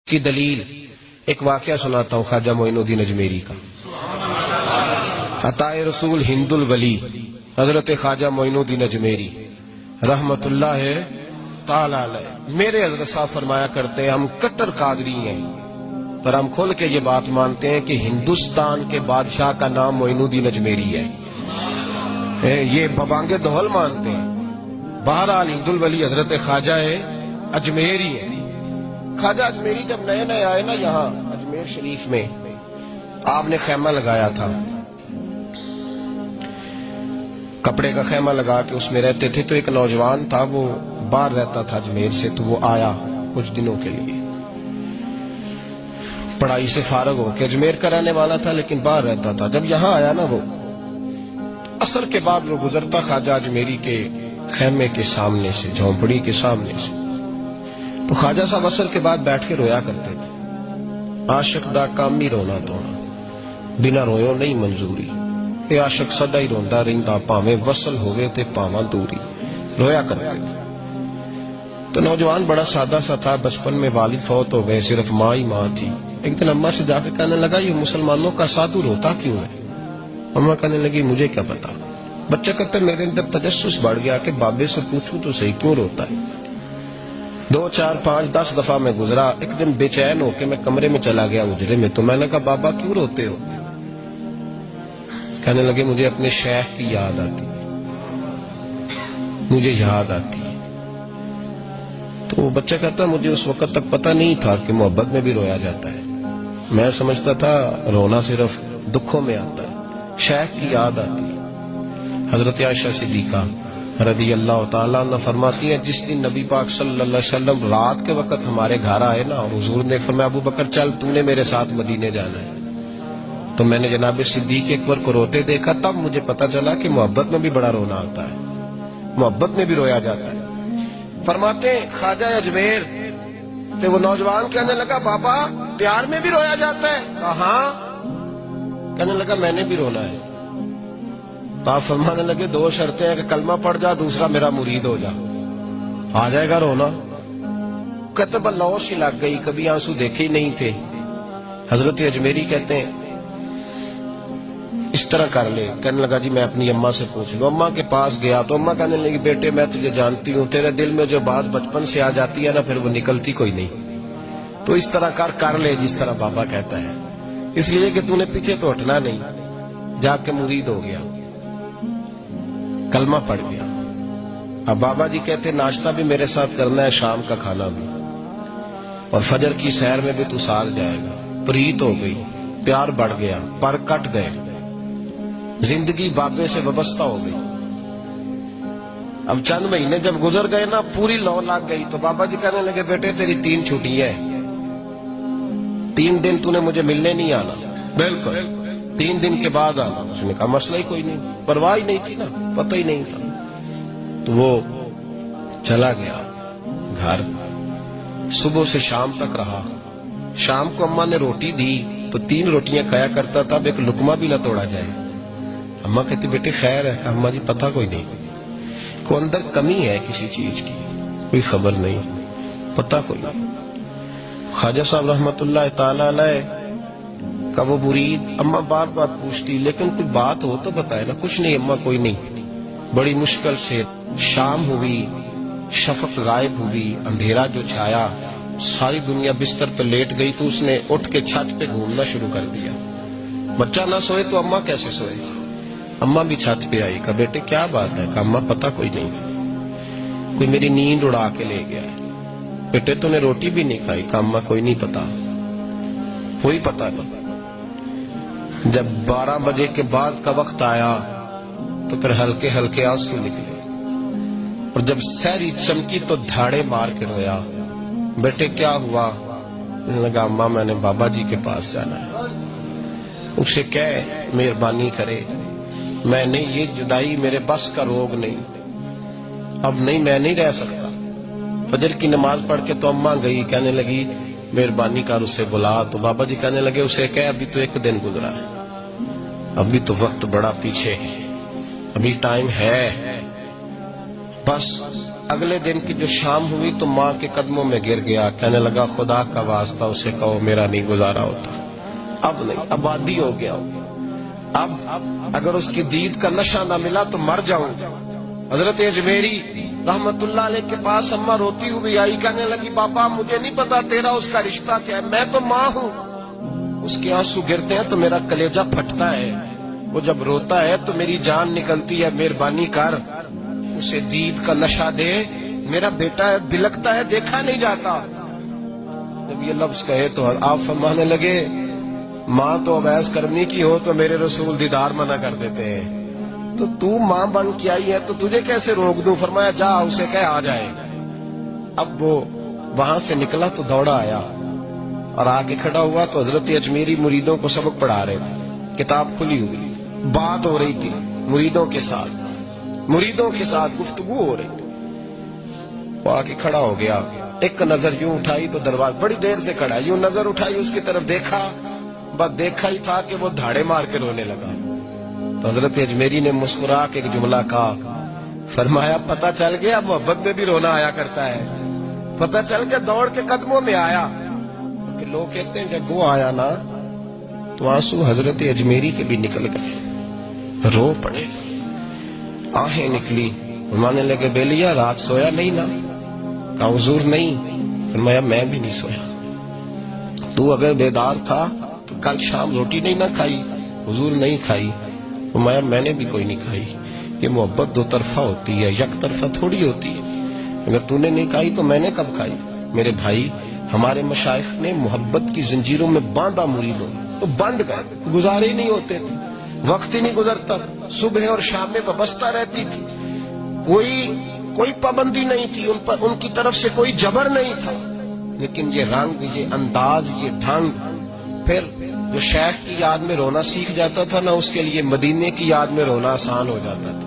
کی دلیل ایک واقعہ سناتا ہوں خواجہ معین الدین اجمیری کا. عطائے رسول ہند الولی حضرت خواجہ معین الدین اجمیری رحمت اللہ تعالی علیہ. میرے حضرت صاحب فرمایا کرتے ہیں ہم کٹر قادری ہیں، پر ہم کھول کے یہ بات مانتے ہیں کہ ہندوستان کے بادشاہ کا نام معین الدین اجمیری ہے. یہ ببانگ دہل مانتے ہیں. بہرحال ہند الولی حضرت خواجہ اجمیری ہے. خواجہ اجمیری جب نئے نئے آئے نا یہاں اجمیر شریف میں، آپ نے خیمہ لگایا تھا، کپڑے کا خیمہ لگا کے اس میں رہتے تھے. تو ایک نوجوان تھا، وہ باہر رہتا تھا اجمیر سے، تو وہ آیا کچھ دنوں کے لیے. پڑھائی سے فارغ ہو کے اجمیر کا رہنے والا تھا لیکن باہر رہتا تھا. جب یہاں آیا نا، وہ عصر کے بعد وہ گزرتا خواجہ اجمیری کے خیمے کے سامنے سے، جھونپڑی کے سامنے سے، تو خواجہ صاحب عصر کے بعد بیٹھ کے رویا کرتے تھے. عاشق دا کام ہی رونا تونا، بنا رویوں نہیں منظوری. اے عاشق سدا ہی روندا رہندا، پاویں وصل ہوئے تے پاواں دوری. رویا کرتے تھے. تو نوجوان بڑا سادہ سا تھا. بچپن میں والد فوت ہو گئے، صرف ماں ہی ماں تھی. ایک دن اماں سے جا کے کہنے لگا یہ مسلمانوں کا سادھو روتا کیوں ہے؟ اماں کہنے لگی مجھے کیا پتا. بچہ کہتے میرے اندر تجسس بڑھ گیا کہ بابے سے پوچھوں تو صحیح کیوں روتا ہے. 2 4 5 10 دفعہ میں گزرا. ایک دن بے چین ہو کے میں کمرے میں چلا گیا اجرے میں. تو میں نے کہا بابا کیوں روتے ہو؟ کہنے لگے مجھے اپنے شیخ کی یاد آتی، مجھے یاد آتی. تو وہ بچہ کہتا مجھے اس وقت تک پتہ نہیں تھا کہ محبت میں بھی رویا جاتا ہے. میں سمجھتا تھا رونا صرف دکھوں میں آتا ہے. شیخ کی یاد آتی. حضرت عائشہ صدیقہ رضی اللہ تعالیٰ عنہ فرماتی ہیں جس دن نبی پاک صلی اللہ علیہ وسلم رات کے وقت ہمارے گھر آئے نا، اور حضور نے فرمایا ابو بکر چل تو نے میرے ساتھ مدینے جانا ہے. تو میں نے جناب صدیق اکبر کو روتے دیکھا، تب مجھے پتا چلا کہ محبت میں بھی بڑا رونا آتا ہے، محبت میں بھی رویا جاتا ہے. فرماتے ہیں خواجہ اجمیر تو وہ نوجوان کہنے لگا بابا پیار میں بھی رویا جاتا ہے؟ کہاں؟ کہنے لگا میں نے بھی رونا ہے. تو آپ فرمانے لگے 2 شرطیں ہیں کہ کلمہ پڑھ جا، دوسرا میرا مرید ہو جا، آ جائے گا رونا. کہتے بلوش ہی لگ گئی، کبھی آنسو دیکھے ہی نہیں تھے. حضرت اجمیری کہتے ہیں اس طرح کر لے. کہنے لگا جی میں اپنی اماں سے پوچھ لوں. اماں کے پاس گیا تو اماں کہنے لگی بیٹے میں تجھے جانتی ہوں، تیرے دل میں جو بات بچپن سے آ جاتی ہے نا پھر وہ نکلتی کوئی نہیں. تو اس طرح کر لے جس طرح بابا کہتا ہے، اس لیے کہ تو نے پیچھے تو ہٹنا نہیں. جا کے مرید ہو گیا، کلمہ پڑھ گیا. اب بابا جی کہتے ناشتہ بھی میرے ساتھ کرنا ہے، شام کا کھانا بھی، اور فجر کی سیر میں بھی تو ساتھ جائے گا. پریت ہو گئی، پیار بڑھ گیا، پر کٹ گئے، زندگی بابے سے وابستہ ہو گئی. اب چند مہینے جب گزر گئے نا پوری لو لگ گئی. تو بابا جی کہنے لگے بیٹے تیری 3 چھٹیاں ہیں، 3 دن تو نے مجھے ملنے نہیں آنا. بالکل 3 دن کے بعد آنا. اس نے کہا مسئلہ ہی کوئی نہیں، پرواہ ہی نہیں تھی نا، پتہ ہی نہیں تھا. تو وہ چلا گیا گھر. صبح سے شام تک رہا. شام کو اماں نے روٹی دی تو 3 روٹیاں کھایا کرتا تھا، اب ایک لقمہ بھی نہ توڑا جائے. اماں کہتی بیٹے خیر ہے؟ کہا اماں جی پتہ کوئی نہیں، کو اندر کمی ہے کسی چیز کی، کوئی خبر نہیں، پتہ کوئی نہیں. خواجہ صاحب رحمت اللہ تعالی علیہ کا وہ مرید اماں بار بار پوچھتی لیکن کوئی بات ہو تو بتائے نا. کچھ نہیں اماں کوئی نہیں. بڑی مشکل سے شام ہوئی، شفق غائب ہوئی، اندھیرا جو چھایا، ساری دنیا بستر پہ لیٹ گئی. تو اس نے اٹھ کے چھت پہ گھومنا شروع کر دیا. بچہ نہ سوئے تو اماں کیسے سوئے؟ اماں بھی چھت پہ آئی. کہا بیٹے کیا بات ہے؟ کہا اماں پتہ کوئی نہیں، کوئی میری نیند اڑا کے لے گیا ہے. بیٹے تو نے روٹی بھی نہیں کھائی؟ کہا اماں کوئی نہیں پتا، کوئی پتہ نہیں. جب 12 بجے کے بعد کا وقت آیا تو پھر ہلکے ہلکے آنسو نکلے، اور جب سحری چمکی تو دھاڑے مار کے رویا. بیٹے کیا ہوا؟ لگا اماں میں نے بابا جی کے پاس جانا ہے، اسے کہہ مہربانی کرے، میں نہیں، یہ جدائی میرے بس کا روگ نہیں، اب نہیں، میں نہیں رہ سکتا. فجر کی نماز پڑھ کے تو اماں گئی. کہنے لگی مہربانی کر اسے بلا. تو بابا جی کہنے لگے اسے کہہ ابھی تو 1 دن گزرا ہے، ابھی تو وقت بڑا پیچھے ہے، ابھی ٹائم ہے، بس اگلے دن کی جو شام ہوئی تو ماں کے قدموں میں گر گیا، کہنے لگا خدا کا واسطہ اسے کہو میرا نہیں گزارا ہوتا، اب نہیں، آبادی ہو گیا، اب اگر اس کی دید کا نشہ نہ ملا تو مر جاؤں گا۔ حضرت اجمیری رحمت اللہ علیہ کے پاس اماں روتی ہوئی آئی، کہنے لگی بابا مجھے نہیں پتا تیرا اس کا رشتہ کیا ہے، میں تو ماں ہوں۔ اس کے آنسو گرتے ہیں تو میرا کلیجہ پھٹتا ہے، وہ جب روتا ہے تو میری جان نکلتی ہے، مہربانی کر اسے دید کا نشہ دے، میرا بیٹا ہے بلکتا ہے دیکھا نہیں جاتا۔ جب یہ لفظ کہے تو آپ فرمانے لگے ماں تو عویس کرنی کی ہو تو میرے رسول دیدار منع کر دیتے ہیں، تو ماں بن کے آئی ہے تو تجھے کیسے روک دوں؟ فرمایا جا اسے کہہ آ جائے۔ اب وہ وہاں سے نکلا تو دوڑا آیا اور آگے کھڑا ہوا تو حضرت اجمیری مریدوں کو سبق پڑھا رہے تھے، کتاب کھلی ہوئی، بات ہو رہی تھی مریدوں کے ساتھ گفتگو ہو رہی تھی۔ وہ آگے کھڑا ہو گیا، ایک نظر یوں اٹھائی تو دروازہ، بڑی دیر سے کھڑا، یوں نظر اٹھائی اس کی طرف دیکھا، بس دیکھا ہی تھا کہ وہ دھاڑے مار کے رونے لگا۔ تو حضرت اجمیری نے مسکرا کے ایک جملہ کہا، فرمایا پتہ چل گیا محبت میں بھی رونا آیا کرتا ہے، پتہ چل کے دوڑ کے قدموں میں آیا۔ کہ لوگ کہتے ہیں جب وہ آیا نا تو آنسو حضرت اجمیری کے بھی نکل گئے، رو پڑے، آہیں نکلی، فرمانے لگے بیلیا رات سویا نہیں نا؟ کہا حضور نہیں۔ فرمایا میں بھی نہیں سویا، تو اگر بیدار تھا تو کل شام روٹی نہیں نہ کھائی؟ حضور نہیں کھائی۔ فرمایا میں نے بھی کوئی نہیں کھائی۔ یہ محبت دو طرفہ ہوتی ہے، یک طرفہ تھوڑی ہوتی ہے، اگر تو نے نہیں کھائی تو میں نے کب کھائی؟ میرے بھائی ہمارے مشائخ نے محبت کی زنجیروں میں باندھا مریدوں، تو بند گئے، گزارے ہی نہیں ہوتے تھے، وقت ہی نہیں گزرتا، صبح اور شام میں وابستہ رہتی تھی، کوئی پابندی نہیں تھی ان پر، ان کی طرف سے کوئی جبر نہیں تھا، لیکن یہ رنگ، یہ انداز، یہ ڈھنگ۔ پھر جو شیخ کی یاد میں رونا سیکھ جاتا تھا نا، اس کے لیے مدینے کی یاد میں رونا آسان ہو جاتا تھا۔